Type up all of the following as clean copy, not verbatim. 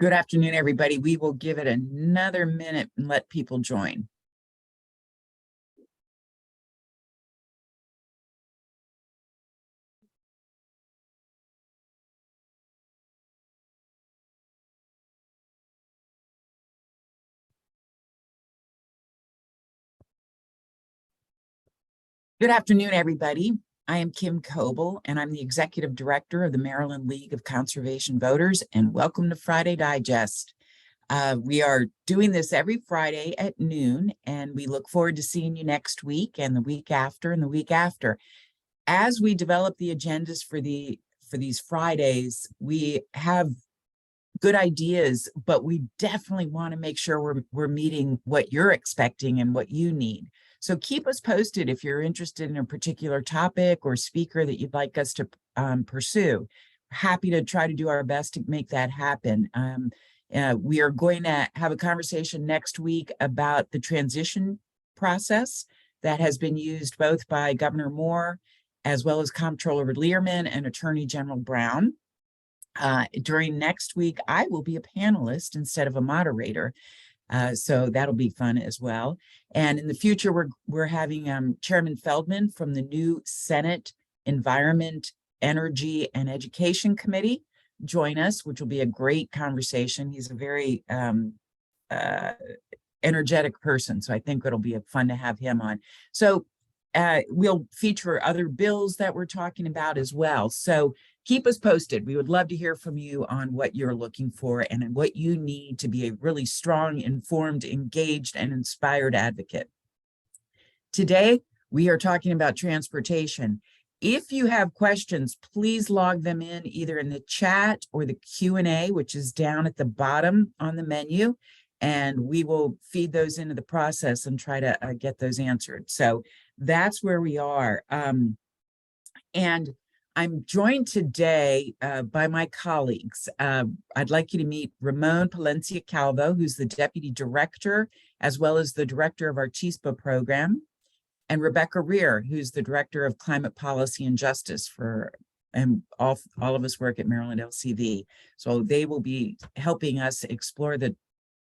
Good afternoon, everybody. We will give it another minute and let people join. Good afternoon, everybody. I am Kim Coble, and I'm the Executive Director of the Maryland League of Conservation Voters, and welcome to Friday Digest. We are doing this every Friday at noon, and we look forward to seeing you next week and the week after and the week after. As we develop the agendas for these Fridays, we have good ideas, but we definitely want to make sure we're meeting what you're expecting and what you need. So keep us posted if you're interested in a particular topic or speaker that you'd like us to pursue. Happy to try to do our best to make that happen. We are going to have a conversation next week about the transition process that has been used both by Governor Moore as well as Comptroller Learman and Attorney General Brown. During next week, I will be a panelist instead of a moderator. So that'll be fun as well. And in the future, we're having Chairman Feldman from the new Senate Environment, Energy, and Education Committee join us, which will be a great conversation. He's a very energetic person, so I think it'll be fun to have him on. So we'll feature other bills that we're talking about as well. So keep us posted. We would love to hear from you on what you're looking for and what you need to be a really strong, informed, engaged, and inspired advocate. Today, we are talking about transportation. If you have questions, please log them in either in the chat or the Q&A, which is down at the bottom on the menu, and we will feed those into the process and try to get those answered. So that's where we are. And I'm joined today by my colleagues. I'd like you to meet Ramon Palencia-Calvo, who's the Deputy Director, as well as the Director of our CHISPA program, and Rebecca Rehr, who's the Director of Climate Policy and Justice and all of us work at Maryland LCV. So they will be helping us explore the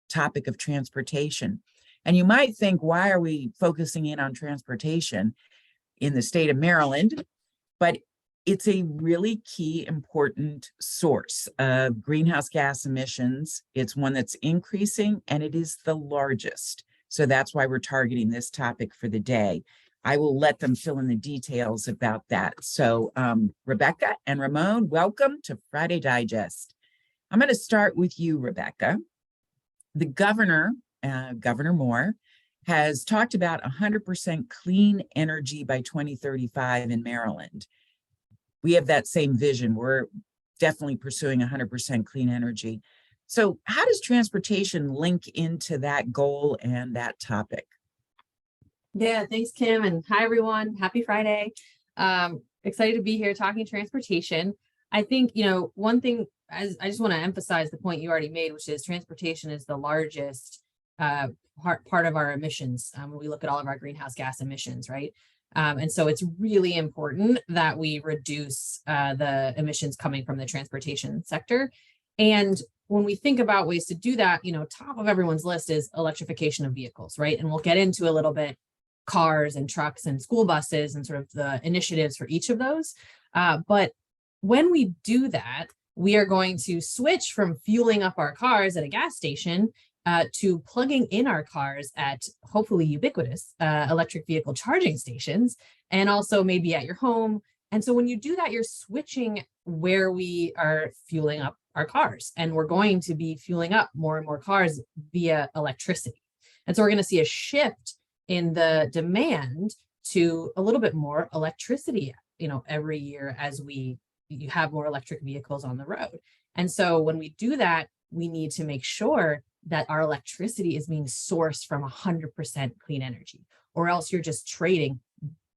topic of transportation. And you might think, why are we focusing in on transportation in the state of Maryland? But it's a really key, important source of greenhouse gas emissions. It's one that's increasing, and it is the largest. So that's why we're targeting this topic for the day. I will let them fill in the details about that. So Rebecca and Ramon, welcome to Friday Digest. I'm going to start with you, Rebecca. The governor, Governor Moore, has talked about 100% clean energy by 2035 in Maryland. We have that same vision. We're definitely pursuing 100% clean energy. So how does transportation link into that goal and that topic? Yeah, thanks, Kim. And hi, everyone. Happy Friday. Excited to be here talking transportation. I think, one thing, I just want to emphasize the point you already made, which is transportation is the largest part of our emissions when we look at all of our greenhouse gas emissions, right? And so it's really important that we reduce the emissions coming from the transportation sector. And when we think about ways to do that, top of everyone's list is electrification of vehicles, right? And we'll get into a little bit cars and trucks and school buses and sort of the initiatives for each of those. But when we do that, we are going to switch from fueling up our cars at a gas station to plugging in our cars at hopefully ubiquitous electric vehicle charging stations, and also maybe at your home. And so when you do that, you're switching where we are fueling up our cars, and we're going to be fueling up more and more cars via electricity. And so we're going to see a shift in the demand to a little bit more electricity, every year as you have more electric vehicles on the road. And so when we do that, we need to make sure that our electricity is being sourced from 100% clean energy, or else you're just trading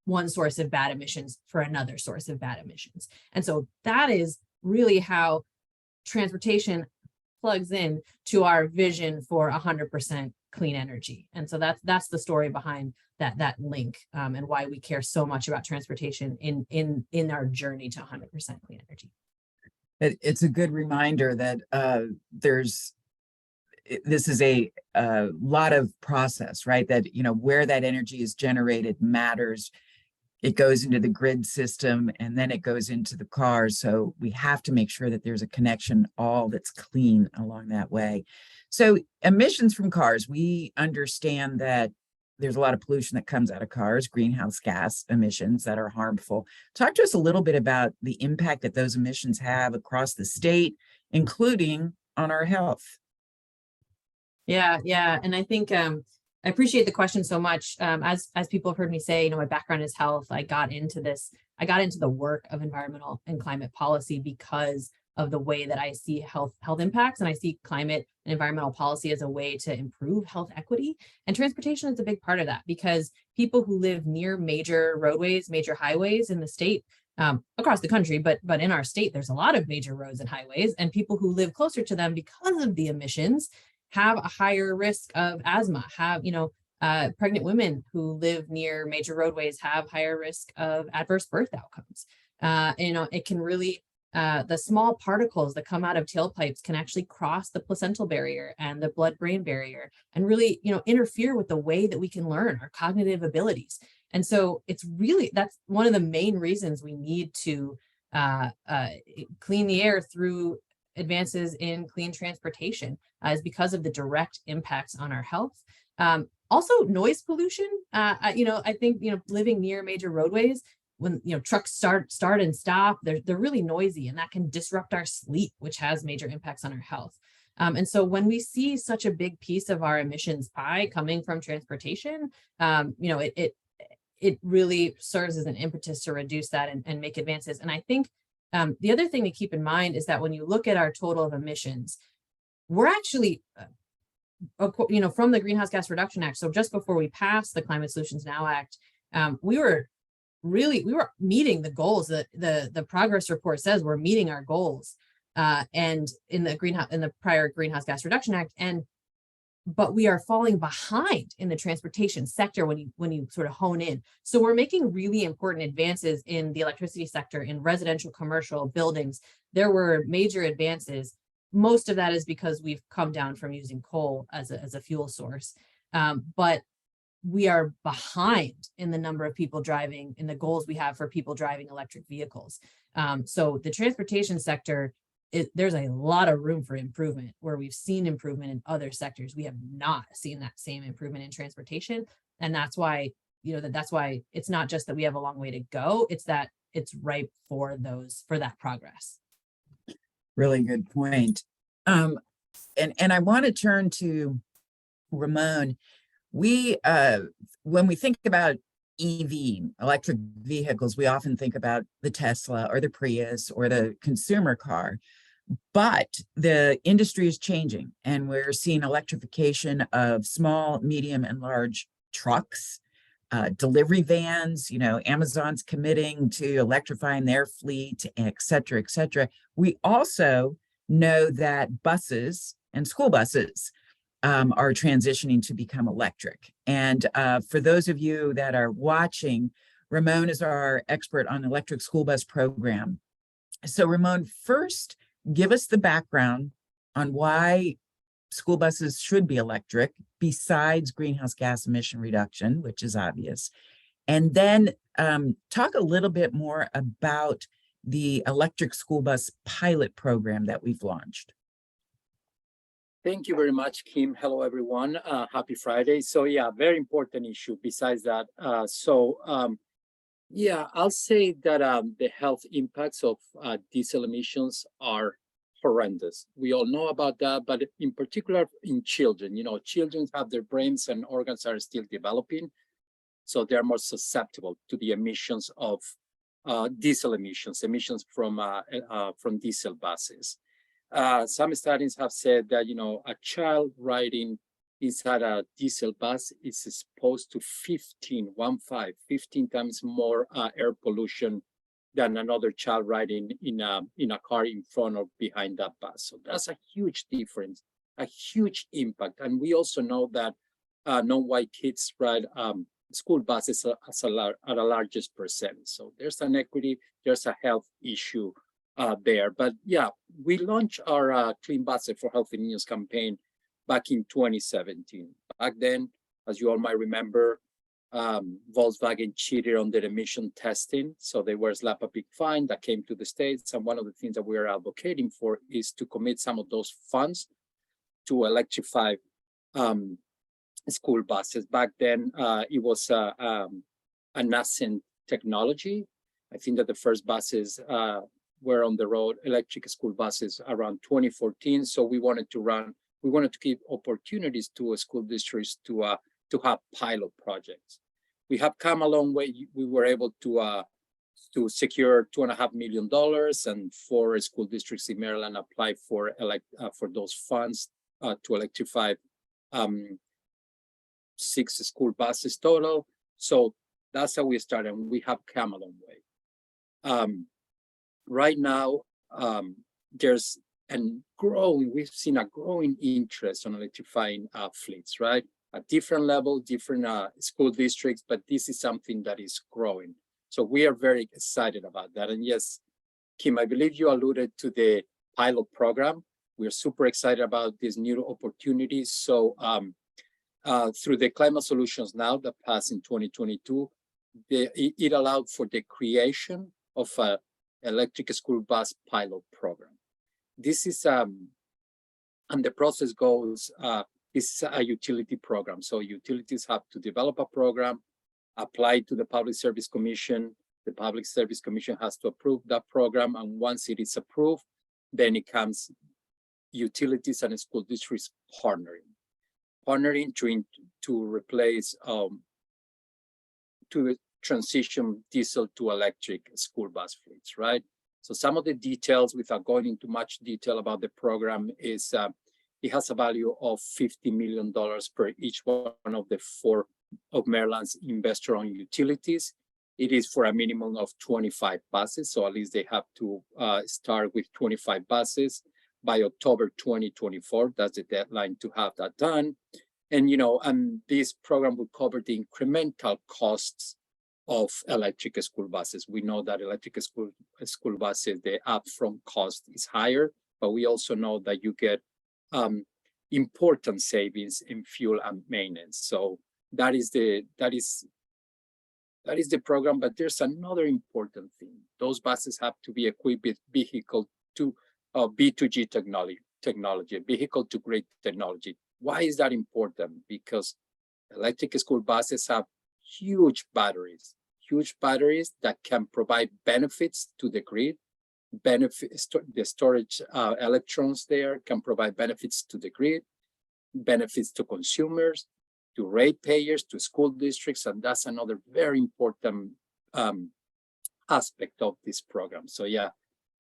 one source of bad emissions for another source of bad emissions. And so that is really how transportation plugs in to our vision for 100% clean energy. And so that's the story behind that link and why we care so much about transportation in our journey to 100% clean energy. It's a good reminder that this is a lot of process, right? That, where that energy is generated matters. It goes into the grid system and then it goes into the cars. So we have to make sure that there's a connection, all that's clean along that way. So emissions from cars, we understand that there's a lot of pollution that comes out of cars, greenhouse gas emissions that are harmful. Talk to us a little bit about the impact that those emissions have across the state, including on our health. Yeah. And I think I appreciate the question so much. As people have heard me say, my background is health. I got into the work of environmental and climate policy because of the way that I see health impacts, and I see climate and environmental policy as a way to improve health equity. And transportation is a big part of that, because people who live near major roadways, major highways in the state, across the country, but in our state, there's a lot of major roads and highways, and people who live closer to them because of the emissions have a higher risk of asthma, pregnant women who live near major roadways have higher risk of adverse birth outcomes. It can really, the small particles that come out of tailpipes can actually cross the placental barrier and the blood-brain barrier and really, interfere with the way that we can learn our cognitive abilities. And so that's one of the main reasons we need to clean the air through advances in clean transportation, is because of the direct impacts on our health. Also, noise pollution. I think living near major roadways, when trucks start and stop, they're really noisy, and that can disrupt our sleep, which has major impacts on our health. And so when we see such a big piece of our emissions pie coming from transportation, it really serves as an impetus to reduce that and make advances. And I think the other thing to keep in mind is that when you look at our total of emissions, we're actually, from the Greenhouse Gas Reduction Act. So just before we passed the Climate Solutions Now Act, we were meeting the goals that the progress report says we're meeting our goals, and in the prior Greenhouse Gas Reduction Act, but we are falling behind in the transportation sector when you sort of hone in. So we're making really important advances in the electricity sector, in residential, commercial buildings. There were major advances. Most of that is because we've come down from using coal as a fuel source. But we are behind in the number of people driving, in the goals we have for people driving electric vehicles. So the transportation sector, there's a lot of room for improvement. Where we've seen improvement in other sectors, we have not seen that same improvement in transportation. And that's why, that's why it's not just that we have a long way to go, it's that it's ripe for that progress. Really good point. And I want to turn to Ramon. When we think about EV, electric vehicles, we often think about the Tesla or the Prius or the consumer car, but the industry is changing, and we're seeing electrification of small, medium, and large trucks, delivery vans. Amazon's committing to electrifying their fleet, et cetera, et cetera. We also know that buses and school buses are transitioning to become electric. And for those of you that are watching, Ramon is our expert on the electric school bus program. So Ramon, first, give us the background on why school buses should be electric, besides greenhouse gas emission reduction, which is obvious. And then talk a little bit more about the electric school bus pilot program that we've launched. Thank you very much, Kim. Hello, everyone. Happy Friday. So yeah, very important issue besides that. I'll say that the health impacts of diesel emissions are horrendous. We all know about that, but in particular in children, children have their brains and organs are still developing. So they're more susceptible to the emissions of diesel emissions from diesel buses. Some studies have said that, a child riding inside a diesel bus is exposed to 15 times more air pollution than another child riding in a car in front or behind that bus. So that's a huge difference, a huge impact. And we also know that non-white kids ride school buses at a largest percent. So there's an equity, there's a health issue there. But yeah, we launched our Clean Buses for Healthy Niños campaign back in 2017. Back then, as you all might remember, Volkswagen cheated on their emission testing. So they were slapped a big fine that came to the States. And one of the things that we are advocating for is to commit some of those funds to electrify school buses. Back then, it was a nascent technology. I think that the first buses were on the road, electric school buses, around 2014. So we wanted to give opportunities to school districts to have pilot projects. We have come a long way. We were able to secure $2.5 million, and 4 school districts in Maryland applied for those funds to electrify 6 school buses total. So that's how we started, and we have come a long way. Right now, we've seen a growing interest on electrifying fleets, right? At different level, different school districts, but this is something that is growing. So we are very excited about that. And yes, Kim, I believe you alluded to the pilot program. We're super excited about these new opportunities. So through the Climate Solutions Now that passed in 2022, it allowed for the creation of an electric school bus pilot program. This is, and the process goes, this is a utility program. So utilities have to develop a program, apply to the Public Service Commission. The Public Service Commission has to approve that program. And once it is approved, then it comes utilities and school districts partnering to replace, to transition diesel to electric school bus fleets, right? So some of the details, without going into much detail about the program, is it has a value of $50 million per each one of the 4 of Maryland's investor-owned utilities. It is for a minimum of 25 buses, so at least they have to start with 25 buses by October 2024. That's the deadline to have that done. And this program will cover the incremental costs of electric school buses. We know that electric school buses, the upfront cost is higher, but we also know that you get important savings in fuel and maintenance. So that is the program. But there's another important thing. Those buses have to be equipped with vehicle to B2G technology, vehicle to grid technology. Why is that important? Because electric school buses have huge batteries that can provide benefits to the grid. The storage electrons there can provide benefits to the grid, benefits to consumers, to ratepayers, to school districts, and that's another very important aspect of this program. So yeah,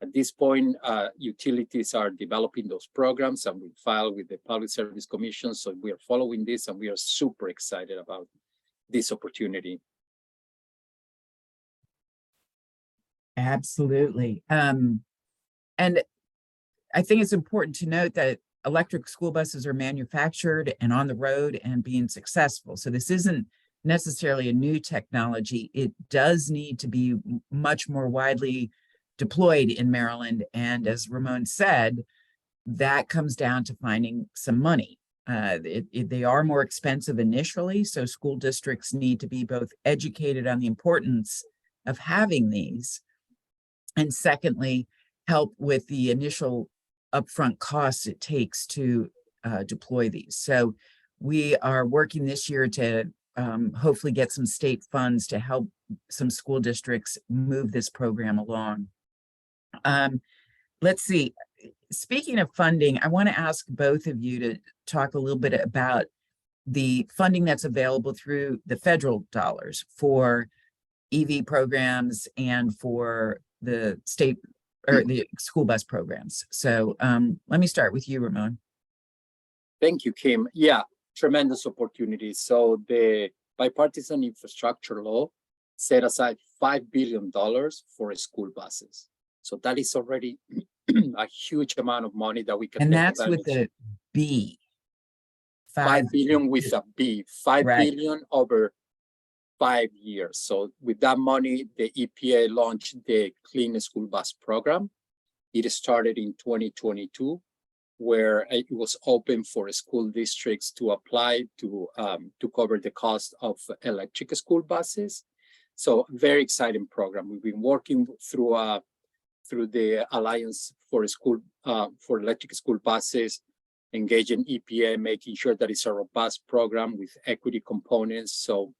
at this point, utilities are developing those programs, and we file with the Public Service Commission. So we are following this, and we are super excited about this opportunity. Absolutely. And I think it's important to note that electric school buses are manufactured and on the road and being successful. So this isn't necessarily a new technology. It does need to be much more widely deployed in Maryland. And as Ramon said, that comes down to finding some money. They are more expensive initially, so school districts need to be both educated on the importance of having these, and secondly, help with the initial upfront costs it takes to deploy these. So we are working this year to hopefully get some state funds to help some school districts move this program along. Let's see. Speaking of funding, I want to ask both of you to talk a little bit about the funding that's available through the federal dollars for EV programs and for the state or the school bus programs. So let me start with you, Ramon. Thank you, Kim. Yeah, tremendous opportunities. So the bipartisan infrastructure law set aside $5 billion for school buses. So that is already a huge amount of money that we can. And that's with the B. 5 billion with a B, 5 billion over 5 years. So with that money, the EPA launched the Clean School Bus Program. It started in 2022, where it was open for school districts to apply to cover the cost of electric school buses. So very exciting program. We've been working through the Alliance for for Electric School Buses, engaging EPA, making sure that it's a robust program with equity components. So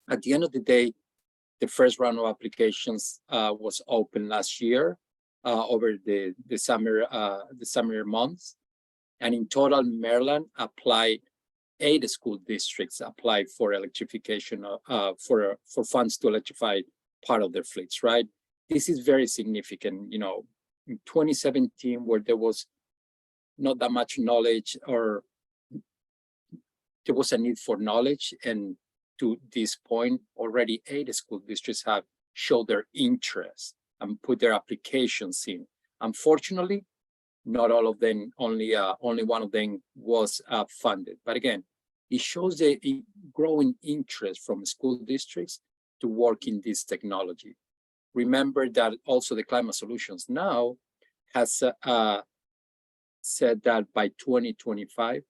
at the end of the day, the first round of applications was open last year over the summer months. And in total, Maryland applied 8 school districts applied for electrification for funds to electrify part of their fleets, right? This is very significant. You know, in 2017, where there was not that much knowledge, or there was a need for knowledge, and to this point, already 8 school districts have showed their interest and put their applications in. Unfortunately, not all of them, only one of them was funded. But again, it shows a growing interest from school districts to work in this technology. Remember that also the Climate Solutions Now has said that by 2025,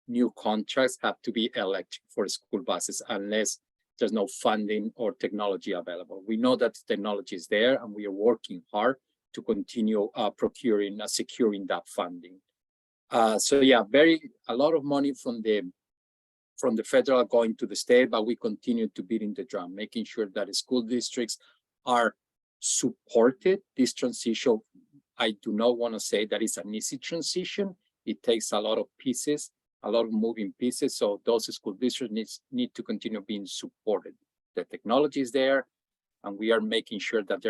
new contracts have to be electric for school buses unless there's no funding or technology available. We know that the technology is there, and we are working hard to continue securing that funding. So yeah, a lot of money from the federal going to the state, but we continue to beat in the drum, making sure that the school districts are supported. This transition, I do not want to say that it's an easy transition. It takes a lot of pieces, a lot of moving pieces. So those school districts need to continue being supported. The technology is there, and we are making sure that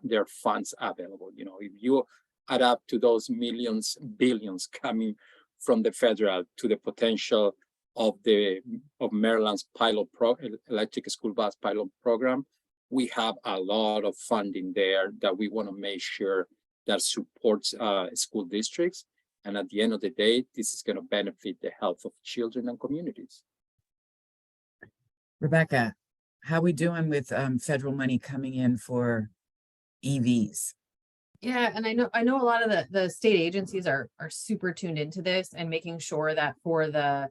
there are funds available. You know, if you add up to those millions, billions coming from the federal to the potential of Maryland's electric school bus pilot program, we have a lot of funding there that we want to make sure that supports school districts. And at the end of the day, this is going to benefit the health of children and communities. Rebecca, how are we doing with federal money coming in for EVs? Yeah, and I know a lot of the state agencies are super tuned into this and making sure that for the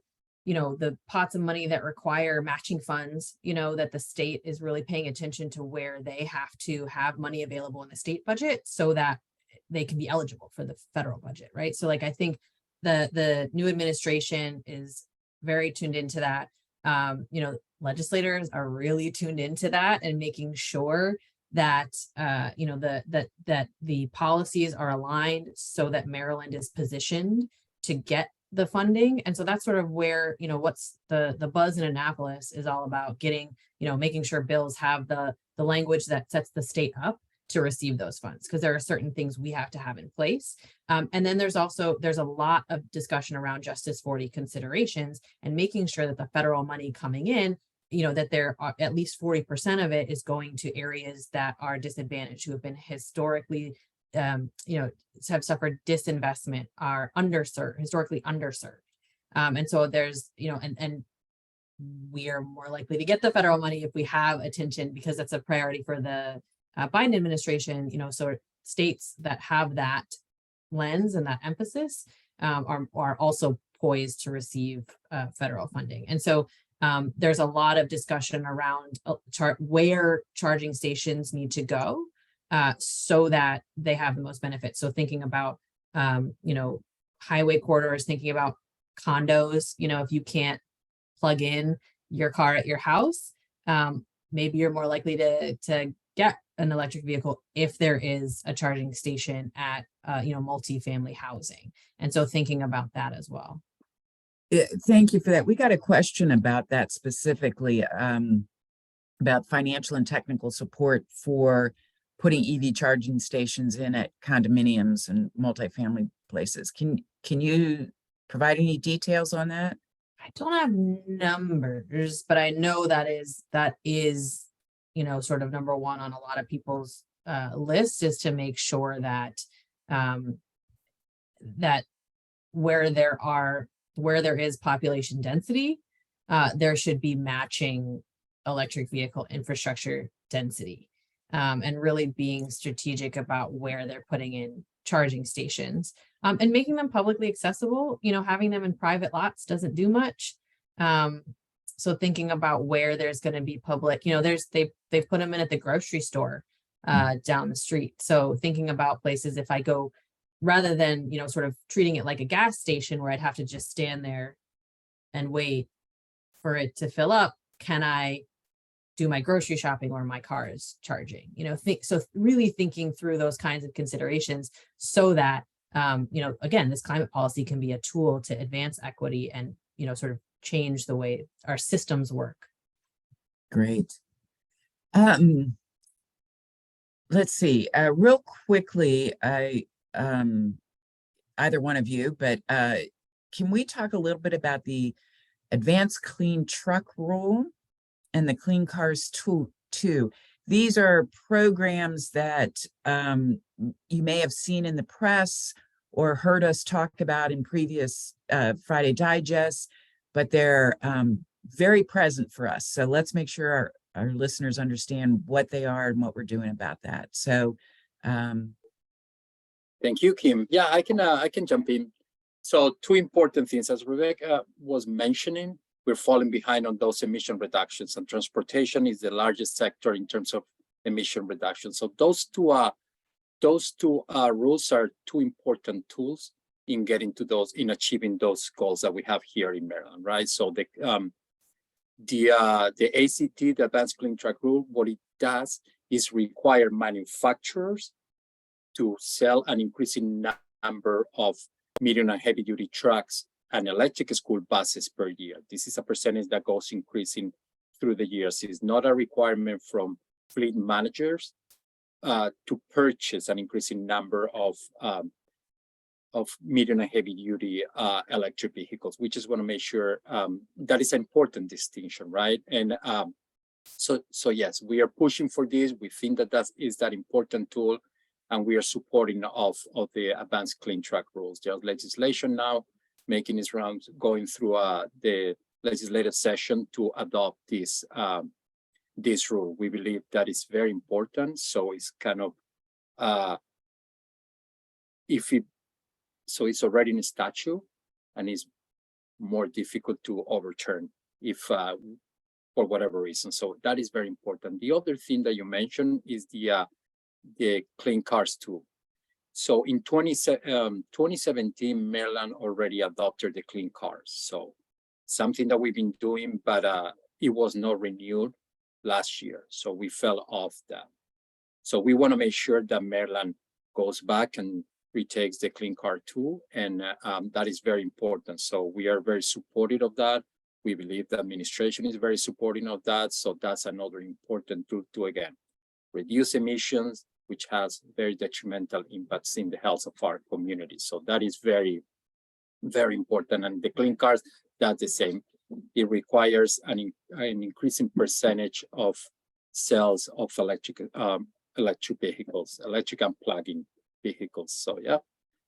pots of money that require matching funds, that the state is really paying attention to where they have to have money available in the state budget so that they can be eligible for the federal budget, right? So like, I think the new administration is very tuned into that. Legislators are really tuned into that and making sure that that the policies are aligned so that Maryland is positioned to get the funding. And so that's sort of where, what's the buzz in Annapolis is all about, getting, making sure bills have the language that sets the state up to receive those funds, because there are certain things we have to have in place. And then there's a lot of discussion around Justice 40 considerations and making sure that the federal money coming in, that there are at least 40% of it is going to areas that are disadvantaged, who have been historically have suffered disinvestment, are historically underserved. And so there's, and we are more likely to get the federal money if we have attention, because that's a priority for the Biden administration. So states that have that lens and that emphasis are also poised to receive federal funding. And so there's a lot of discussion around where charging stations need to go so that they have the most benefit. So thinking about, highway corridors, thinking about condos, if you can't plug in your car at your house, maybe you're more likely to get an electric vehicle if there is a charging station at, multifamily housing. And so thinking about that as well. Thank you for that. We got a question about that specifically, about financial and technical support for putting EV charging stations in at condominiums and multifamily places. Can you provide any details on that? I don't have numbers, but I know that is, sort of number one on a lot of people's list, is to make sure that that where there is population density, there should be matching electric vehicle infrastructure density, and really being strategic about where they're putting in charging stations, and making them publicly accessible. Having them in private lots doesn't do much. So thinking about where there's going to be public, they've put them in at the grocery store down the street. So thinking about places, if I go, rather than, sort of treating it like a gas station where I'd have to just stand there and wait for it to fill up, can I do my grocery shopping where my car is charging? So really thinking through those kinds of considerations so that, again, this climate policy can be a tool to advance equity and, sort of change the way our systems work. Great. Let's see, real quickly, either one of you, but can we talk a little bit about the Advanced Clean Truck Rule and the Clean Cars Tool 2? These are programs that you may have seen in the press or heard us talk about in previous Friday Digests, but they're very present for us. So let's make sure our listeners understand what they are and what we're doing about that. So thank you, Kim. Yeah, I can jump in. So two important things, as Rebecca was mentioning, we're falling behind on those emission reductions, and transportation is the largest sector in terms of emission reduction. So those two rules are two important tools in getting to those, in achieving those goals that we have here in Maryland, right? So the ACT, the Advanced Clean Truck Rule, what it does is require manufacturers to sell an increasing number of medium and heavy duty trucks and electric school buses per year. This is a percentage that goes increasing through the years. It's not a requirement from fleet managers to purchase an increasing number of medium and heavy duty electric vehicles. We just want to make sure that is an important distinction, right? And so yes, we are pushing for this. We think that is that important tool, and we are supporting of the Advanced Clean Truck Rules. There's legislation now making its rounds, going through the legislative session to adopt this rule. We believe that is very important. So it's kind of so it's already in a statute, and it's more difficult to overturn if for whatever reason. So that is very important. The other thing that you mentioned is the Clean Cars tool. So in 2017, Maryland already adopted the Clean Cars. So something that we've been doing, but it was not renewed last year. So we fell off that. So we want to make sure that Maryland goes back and retakes the Clean Car tool, and that is very important. So we are very supportive of that. We believe the administration is very supportive of that. So that's another important tool to, again, reduce emissions, which has very detrimental impacts in the health of our community. So that is very, very important. And the Clean Cars, that's the same. It requires an increasing percentage of sales of electric vehicles, electric and plug-in vehicles. So yeah,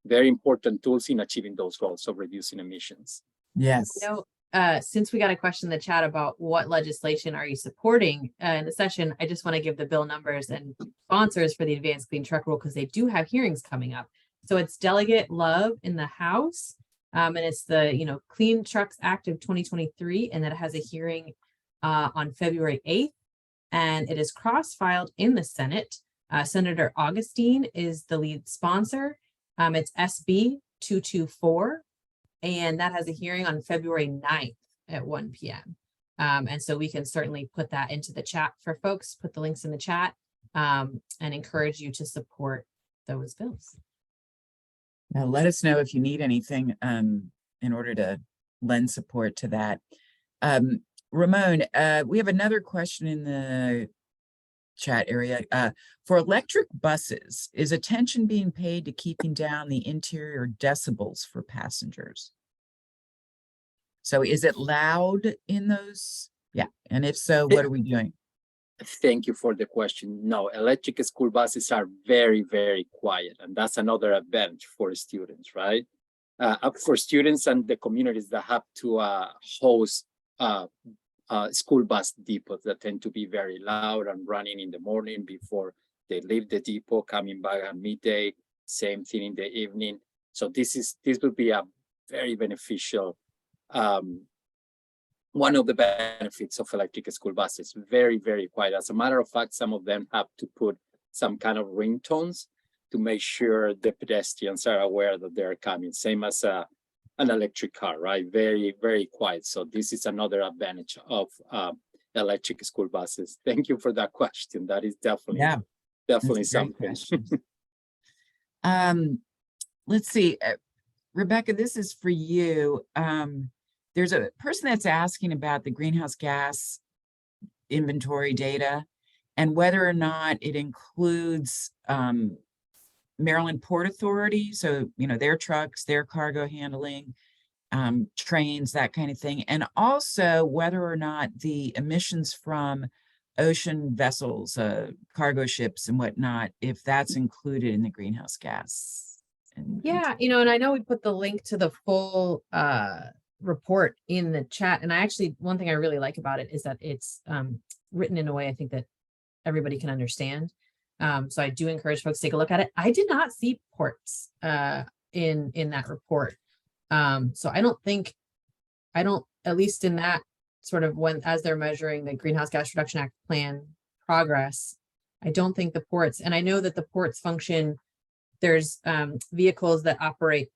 very important tools in achieving those goals of reducing emissions. yes. Since we got a question in the chat about what legislation are you supporting in the session, I just want to give the bill numbers and sponsors for the Advanced Clean Truck Rule, because they do have hearings coming up. So it's Delegate Love in the House, and it's the Clean Trucks Act of 2023, and that has a hearing on February 8th, and it is cross-filed in the Senate. Senator Augustine is the lead sponsor. It's SB 224. And that has a hearing on February 9th at 1 p.m. And so we can certainly put that into the chat for folks, put the links in the chat, and encourage you to support those bills. Now let us know if you need anything in order to lend support to that. Ramon, we have another question in the chat area. For electric buses, is attention being paid to keeping down the interior decibels for passengers? So is it loud in those? Yeah. And if so, what are we doing? Thank you for the question. No, electric school buses are very, very quiet. And that's another advantage for students, right? For students and the communities that have to host school bus depots that tend to be very loud and running in the morning before they leave the depot, coming back at midday. same thing in the evening. So this will be a very beneficial, one of the benefits of electric school buses. Very, very quiet. As a matter of fact, some of them have to put some kind of ringtones to make sure the pedestrians are aware that they're coming. Same as an electric car, right? Very, very quiet. So this is another advantage of electric school buses. Thank you for that question. That is definitely, Yeah, definitely that's a great something. question. Let's see, Rebecca, this is for you. There's a person that's asking about the greenhouse gas inventory data and whether or not it includes Maryland Port Authority. So, their trucks, their cargo handling, trains, that kind of thing. And also whether or not the emissions from ocean vessels, cargo ships and whatnot, if that's included in the greenhouse gas. Yeah, and I know we put the link to the full report in the chat. And I actually, one thing I really like about it is that it's written in a way I think that everybody can understand. So I do encourage folks to take a look at it. I did not see ports in that report. So I don't, at least in that sort of as they're measuring the Greenhouse Gas Reduction Act plan progress, I don't think the ports, and I know that the ports function, there's vehicles that operate,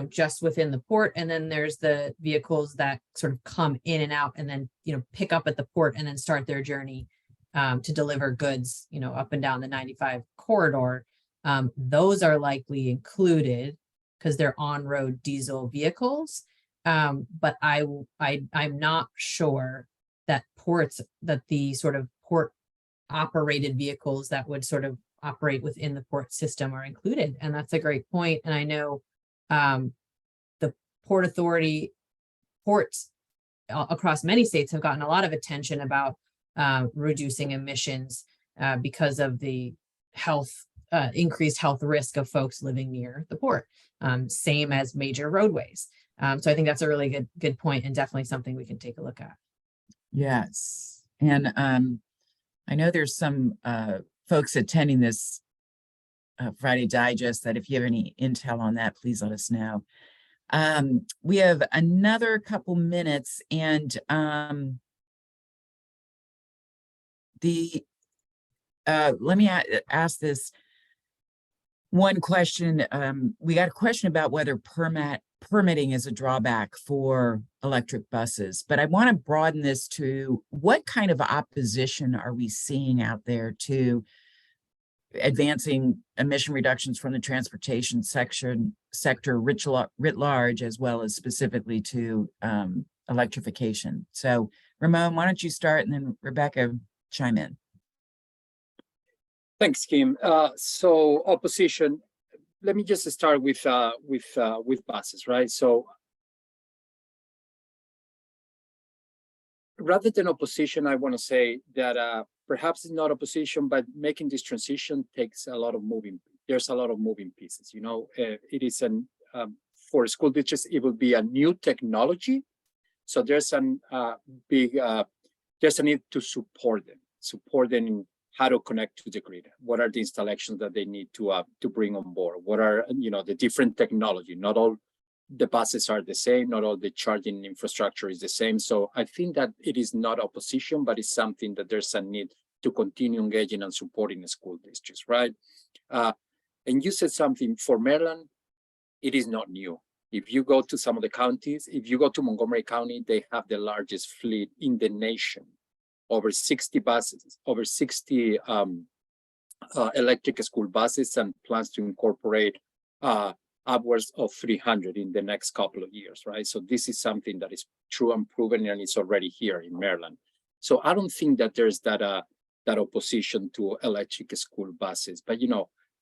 just within the port. And then there's the vehicles that sort of come in and out and then, pick up at the port and then start their journey to deliver goods, up and down the 95 corridor. Those are likely included because they're on-road diesel vehicles. But I'm not sure that the sort of port operated vehicles that would sort of operate within the port system are included. And that's a great point. And I know the Port Authority ports across many states have gotten a lot of attention about reducing emissions because of the increased health risk of folks living near the port, same as major roadways. So I think that's a really good point and definitely something we can take a look at. Yes. And I know there's some folks attending this Friday Digest that if you have any intel on that, please let us know. We have another couple minutes and let me ask this one question. We got a question about whether permitting is a drawback for electric buses, but I want to broaden this to what kind of opposition are we seeing out there to advancing emission reductions from the transportation sector writ large, as well as specifically to electrification. So Ramon, why don't you start and then Rebecca chime in. Thanks, Kim. So opposition, let me just start with buses, right? So rather than opposition, I want to say that perhaps it's not opposition, but making this transition takes a lot of there's a lot of moving pieces. It is for school districts, it will be a new technology. So there's there's a need to support them in how to connect to the grid. What are the installations that they need to bring on board? What are, the different technology? Not all the buses are the same, not all the charging infrastructure is the same. So I think that it is not opposition, but it's something that there's a need to continue engaging and supporting the school districts, right? And you said something for Maryland, it is not new. If you go to some of the counties, if you go to Montgomery County, they have the largest fleet in the nation, over 60 buses, over 60 electric school buses, and plans to incorporate upwards of 300 in the next couple of years, right? So this is something that is true and proven, and it's already here in Maryland. So I don't think that there's that opposition to electric school buses. But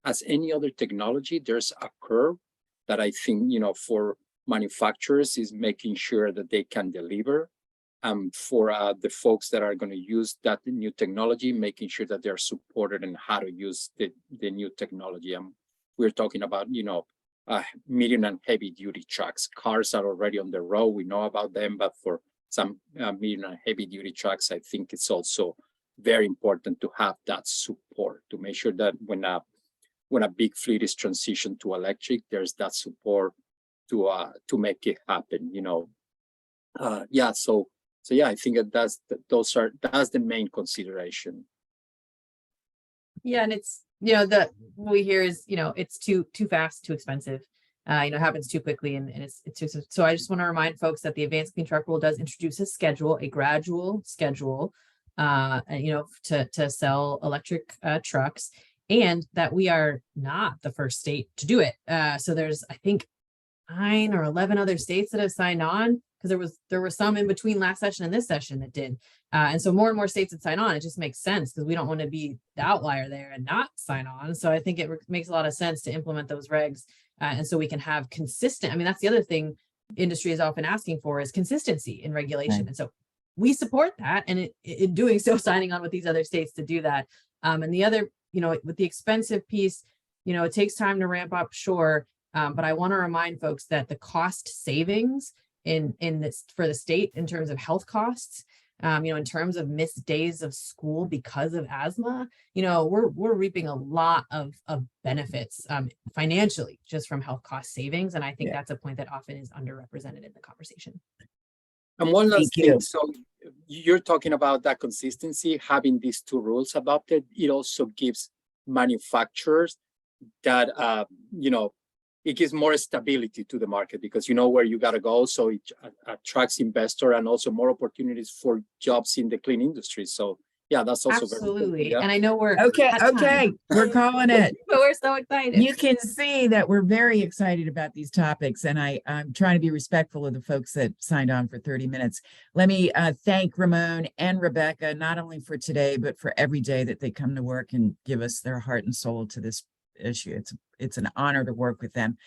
as any other technology, there's a curve that I think for manufacturers is making sure that they can deliver. For the folks that are going to use that new technology, making sure that they're supported in how to use the new technology. We're talking about medium and heavy duty trucks. Cars are already on the road. We know about them, but for some medium and heavy duty trucks, I think it's also very important to have that support to make sure that when when a big fleet is transitioned to electric, there's that support to make it happen, yeah, so yeah, I think that's the main consideration. Yeah, and it's, what we hear is, it's too fast, too expensive. Happens too quickly and it's too, so I just want to remind folks that the Advanced Clean Truck Rule does introduce a gradual schedule, to sell electric trucks, and that we are not the first state to do it. So there's, I think, 9 or 11 other states that have signed on, because there were some in between last session and this session that did. And so more and more states that sign on, it just makes sense because we don't want to be the outlier there and not sign on. So I think it makes a lot of sense to implement those regs. And so we can have consistent, I mean, that's the other thing industry is often asking for, is consistency in regulation. Right. And so we support that. And in doing so, signing on with these other states to do that. And the other, with the expensive piece, it takes time to ramp up, sure. But I want to remind folks that the cost savings in this for the state in terms of health costs, in terms of missed days of school because of asthma, we're reaping a lot of benefits financially just from health cost savings. And I think that's a point that often is underrepresented in the conversation. And one last Thank you. thing, so you're talking about that consistency, having these two rules adopted, it also gives manufacturers that, it gives more stability to the market because you know where you got to go. So it attracts investor and also more opportunities for jobs in the clean industry. So yeah, that's also Absolutely. very good. Yeah. And I know we're Okay, at time, okay, we're calling it. but we're so excited. You can see that we're very excited about these topics, and I'm trying to be respectful of the folks that signed on for 30 minutes. Let me thank Ramon and Rebecca, not only for today, but for every day that they come to work and give us their heart and soul to this issue. It's an honor to work with them.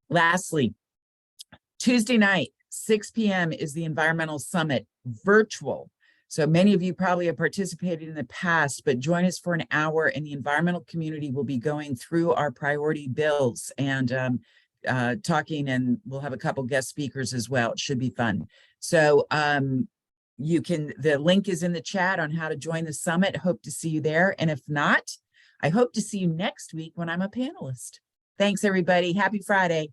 Lastly, Tuesday night, 6 p.m. is the Environmental Summit, virtual. So many of you probably have participated in the past, but join us for an hour, and the environmental community will be going through our priority bills and talking, and we'll have a couple guest speakers as well. It should be fun. So the link is in the chat on how to join the summit. Hope to see you there. And if not, I hope to see you next week when I'm a panelist. Thanks, everybody. Happy Friday.